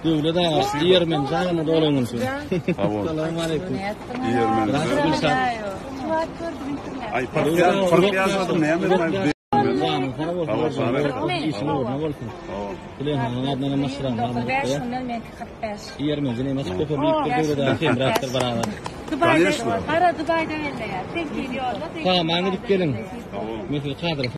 Dövlada yermen sana dolanmışsın. Selamun aleyküm. Yermen. Ay fark yazmadım ne yapayım? Tamam, ben gidip gelin. Mesela kadro